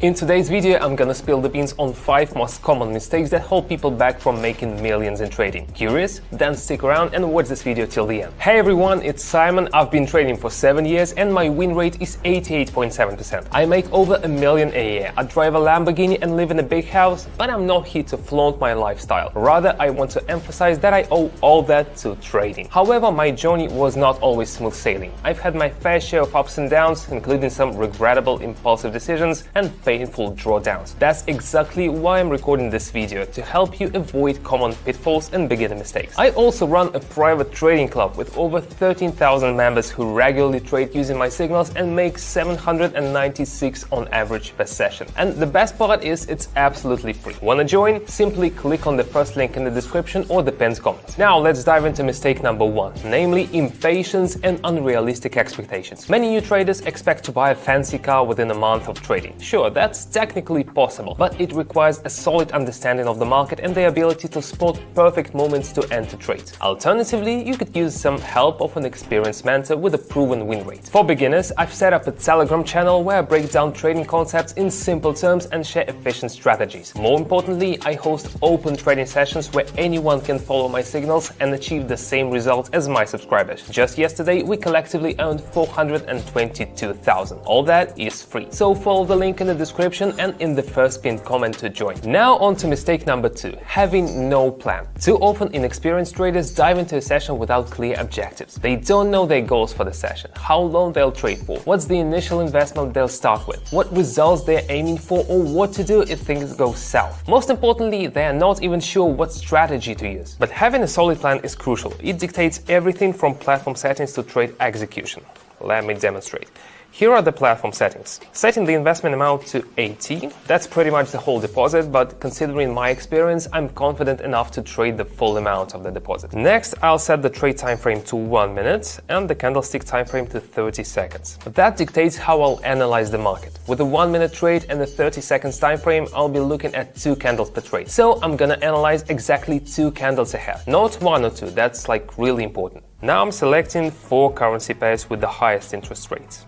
In today's video, I'm gonna spill the beans on 5 most common mistakes that hold people back from making millions in trading. Curious? Then stick around and watch this video till the end. Hey everyone, it's Simon. I've been trading for 7 years and my win rate is 88.7%. I make over $1 million a year. I drive a Lamborghini and live in a big house, but I'm not here to flaunt my lifestyle. Rather, I want to emphasize that I owe all that to trading. However, my journey was not always smooth sailing. I've had my fair share of ups and downs, including some regrettable impulsive decisions and painful drawdowns. That's exactly why I'm recording this video, to help you avoid common pitfalls and beginner mistakes. I also run a private trading club with over 13,000 members who regularly trade using my signals and make 796 on average per session. And the best part is it's absolutely free. Wanna join? Simply click on the first link in the description or the pinned comment. Now let's dive into mistake number 1, namely impatience and unrealistic expectations. Many new traders expect to buy a fancy car within a month of trading. Sure, that's technically possible, but it requires a solid understanding of the market and the ability to spot perfect moments to enter trades. Alternatively, you could use some help of an experienced mentor with a proven win rate. For beginners, I've set up a Telegram channel where I break down trading concepts in simple terms and share efficient strategies. More importantly, I host open trading sessions where anyone can follow my signals and achieve the same results as my subscribers. Just yesterday, we collectively earned 422,000. All that is free. So follow the link in the description and in the first pinned comment to join. Now on to mistake number 2, having no plan. Too often inexperienced traders dive into a session without clear objectives. They don't know their goals for the session, how long they'll trade for, what's the initial investment they'll start with, what results they're aiming for, or what to do if things go south. Most importantly, they are not even sure what strategy to use. But having a solid plan is crucial. It dictates everything from platform settings to trade execution. Let me demonstrate. Here are the platform settings. Setting the investment amount to 80, that's pretty much the whole deposit, but considering my experience, I'm confident enough to trade the full amount of the deposit. Next, I'll set the trade time frame to 1 minute and the candlestick time frame to 30 seconds. That dictates how I'll analyze the market. With a 1 minute trade and a 30 seconds time frame, I'll be looking at 2 candles per trade. So I'm gonna analyze exactly 2 candles ahead, not 1 or 2, that's like really important. Now I'm selecting 4 currency pairs with the highest interest rates.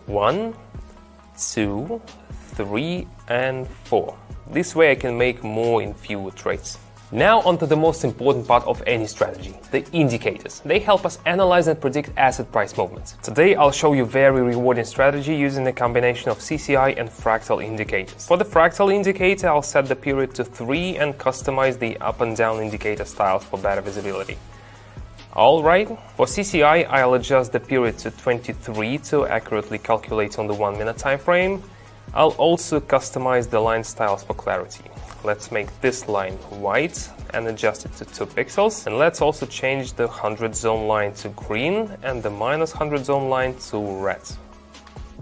1, 2, 3, and 4. This way I can make more in fewer trades. Now onto the most important part of any strategy, the indicators. They help us analyze and predict asset price movements. Today I'll show you a very rewarding strategy using a combination of CCI and fractal indicators. For the fractal indicator, I'll set the period to 3 and customize the up and down indicator styles for better visibility. Alright, for CCI I'll adjust the period to 23 to accurately calculate on the 1 minute time frame. I'll also customize the line styles for clarity. Let's make this line white and adjust it to 2 pixels. And let's also change the 100 zone line to green and the -100 zone line to red.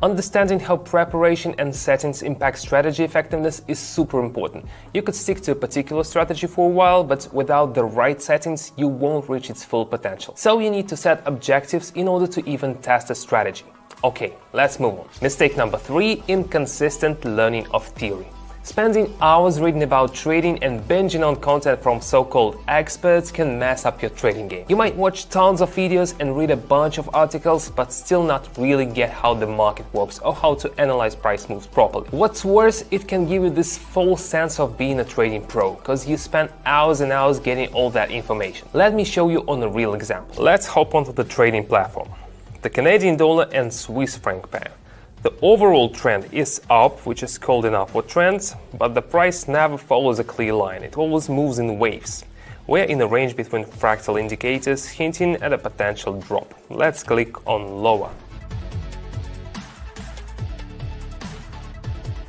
Understanding how preparation and settings impact strategy effectiveness is super important. You could stick to a particular strategy for a while, but without the right settings, you won't reach its full potential. So you need to set objectives in order to even test a strategy. Okay, let's move on. Mistake number 3, inconsistent learning of theory. Spending hours reading about trading and binging on content from so-called experts can mess up your trading game. You might watch tons of videos and read a bunch of articles, but still not really get how the market works or how to analyze price moves properly. What's worse, it can give you this false sense of being a trading pro, because you spend hours and hours getting all that information. Let me show you on a real example. Let's hop onto the trading platform. The Canadian dollar and Swiss franc pair. The overall trend is up, which is called an upward trend, but the price never follows a clear line. It always moves in waves. We're in a range between fractal indicators, hinting at a potential drop. Let's click on lower.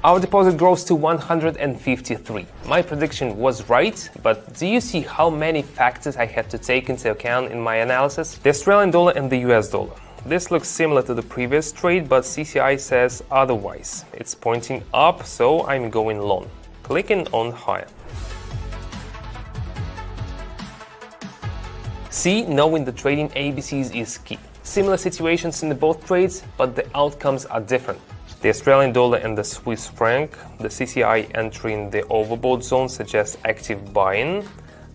Our deposit grows to 153. My prediction was right, but do you see how many factors I had to take into account in my analysis? The Australian dollar and the US dollar. This looks similar to the previous trade, but CCI says otherwise. It's pointing up, so I'm going long. Clicking on higher. See, knowing the trading ABCs is key. Similar situations in both trades, but the outcomes are different. The Australian dollar and the Swiss franc, the CCI entering the overbought zone suggests active buying.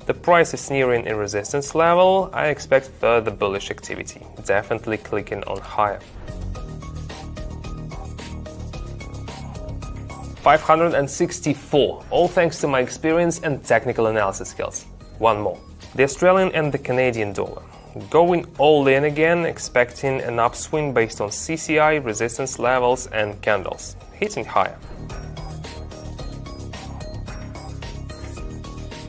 The price is nearing a resistance level. I expect further bullish activity. Definitely clicking on higher. 564, all thanks to my experience and technical analysis skills. One more. The Australian and the Canadian dollar. Going all in again, expecting an upswing based on CCI, resistance levels and candles, hitting higher.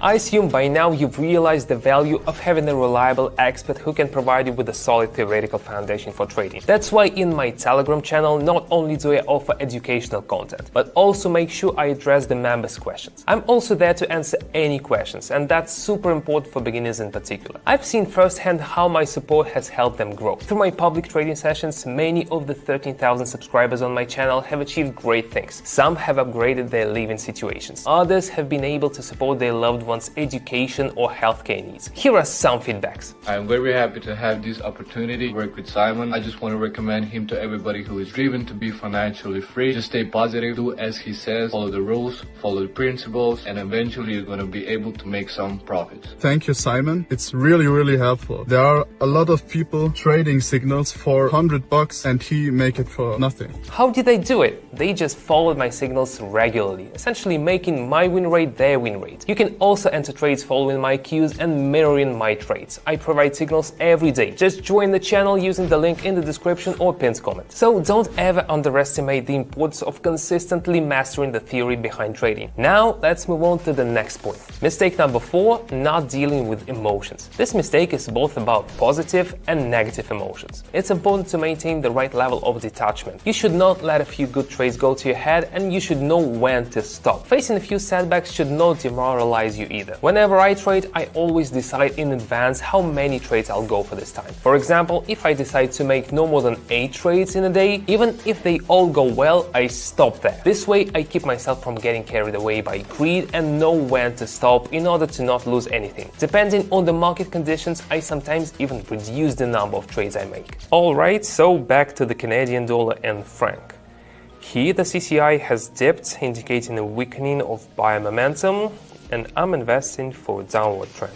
I assume by now you've realized the value of having a reliable expert who can provide you with a solid theoretical foundation for trading. That's why in my Telegram channel not only do I offer educational content, but also make sure I address the members' questions. I'm also there to answer any questions, and that's super important for beginners in particular. I've seen firsthand how my support has helped them grow. Through my public trading sessions, many of the 13,000 subscribers on my channel have achieved great things. Some have upgraded their living situations. Others have been able to support their loved one's education or healthcare needs. Here are some feedbacks. I'm very happy to have this opportunity to work with Simon. I just want to recommend him to everybody who is driven to be financially free. Just stay positive, do as he says, follow the rules, follow the principles, and eventually you're going to be able to make some profits. Thank you, Simon. It's really helpful. There are a lot of people trading signals for $100 and he make it for nothing. How did they do it? They just followed my signals regularly, essentially making my win rate their win rate. You can also enter trades following my cues and mirroring my trades. I provide signals every day. Just join the channel using the link in the description or pinned comment. So don't ever underestimate the importance of consistently mastering the theory behind trading. Now let's move on to the next point. Mistake number 4, not dealing with emotions. This mistake is both about positive and negative emotions. It's important to maintain the right level of detachment. You should not let a few good trades go to your head, and you should know when to stop. Facing a few setbacks should not demoralize you either. Whenever I trade, I always decide in advance how many trades I'll go for this time. For example, if I decide to make no more than 8 trades in a day, even if they all go well, I stop there. This way, I keep myself from getting carried away by greed and know when to stop in order to not lose anything. Depending on the market conditions, I sometimes even reduce the number of trades I make. Alright, so back to the Canadian dollar and franc. Here the CCI has dipped, indicating a weakening of buyer momentum, and I'm investing for a downward trend.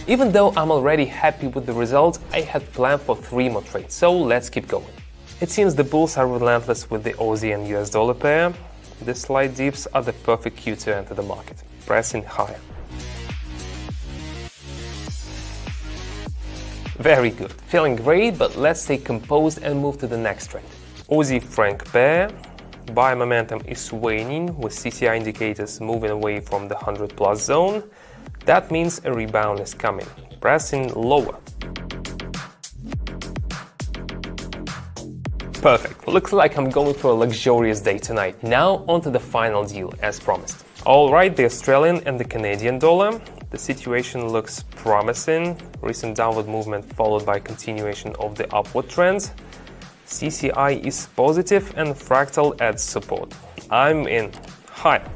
Even though I'm already happy with the results, I had planned for 3 more trades, so let's keep going. It seems the bulls are relentless with the Aussie and US dollar pair. The slight dips are the perfect cue to enter the market, pressing higher. Very good, feeling great, but let's stay composed and move to the next trade. Aussie franc pair. Buy momentum is waning, with CCI indicators moving away from the 100+ zone. That means a rebound is coming, pressing lower. Perfect, looks like I'm going for a luxurious day tonight. Now onto the final deal, as promised. Alright, the Australian and the Canadian dollar. The situation looks promising. Recent downward movement followed by continuation of the upward trend. CCI is positive and fractal adds support. I'm in. Higher.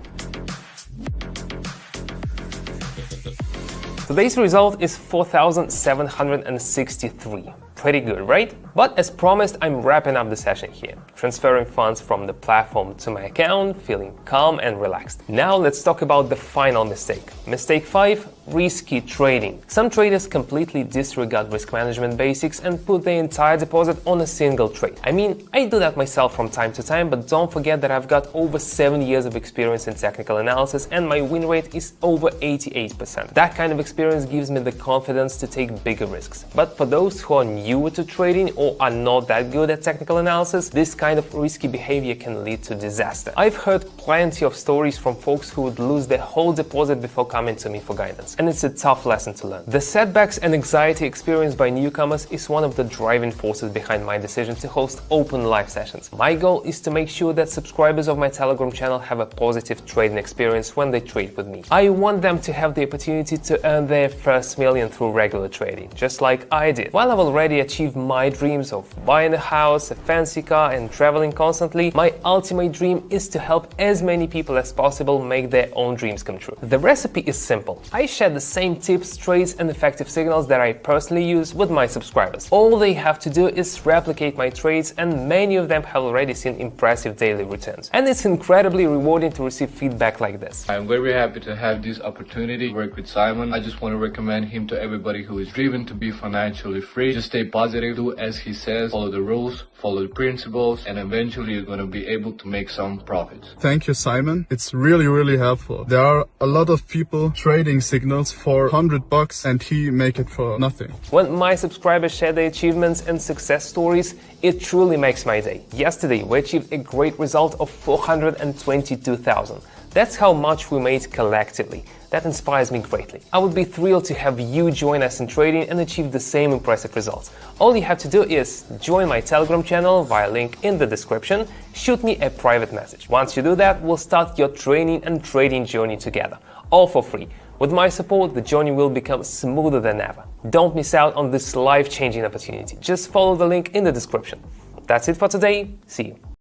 Today's result is 4,763. Pretty good, right? But as promised, I'm wrapping up the session here, transferring funds from the platform to my account, feeling calm and relaxed. Now let's talk about the final mistake. Mistake 5, risky trading. Some traders completely disregard risk management basics and put their entire deposit on a single trade. I mean, I do that myself from time to time, but don't forget that I've got over 7 years of experience in technical analysis and my win rate is over 88%. That kind of experience gives me the confidence to take bigger risks. But for those who are newer to trading or are not that good at technical analysis, this kind of risky behavior can lead to disaster. I've heard plenty of stories from folks who would lose their whole deposit before coming to me for guidance, and it's a tough lesson to learn. The setbacks and anxiety experienced by newcomers is one of the driving forces behind my decision to host open live sessions. My goal is to make sure that subscribers of my Telegram channel have a positive trading experience when they trade with me. I want them to have the opportunity to earn their first million through regular trading, just like I did. While I've already achieved my dreams of buying a house, a fancy car, and traveling constantly, my ultimate dream is to help as many people as possible make their own dreams come true. The recipe is simple. I share the same tips, trades, and effective signals that I personally use with my subscribers. All they have to do is replicate my trades, and many of them have already seen impressive daily returns. And it's incredibly rewarding to receive feedback like this. I'm very happy to have this opportunity to work with Simon. I just want to recommend him to everybody who is driven to be financially free. Just stay positive, do as as he says, follow the rules, follow the principles, and eventually you're going to be able to make some profits. Thank you, Simon. It's really, really helpful. There are a lot of people trading signals for $100 and he make it for nothing. When my subscribers share their achievements and success stories, it truly makes my day. Yesterday, we achieved a great result of 422,000. That's how much we made collectively. That inspires me greatly. I would be thrilled to have you join us in trading and achieve the same impressive results. All you have to do is join my Telegram channel via link in the description, shoot me a private message. Once you do that, we'll start your training and trading journey together, all for free. With my support, the journey will become smoother than ever. Don't miss out on this life-changing opportunity. Just follow the link in the description. That's it for today. See you.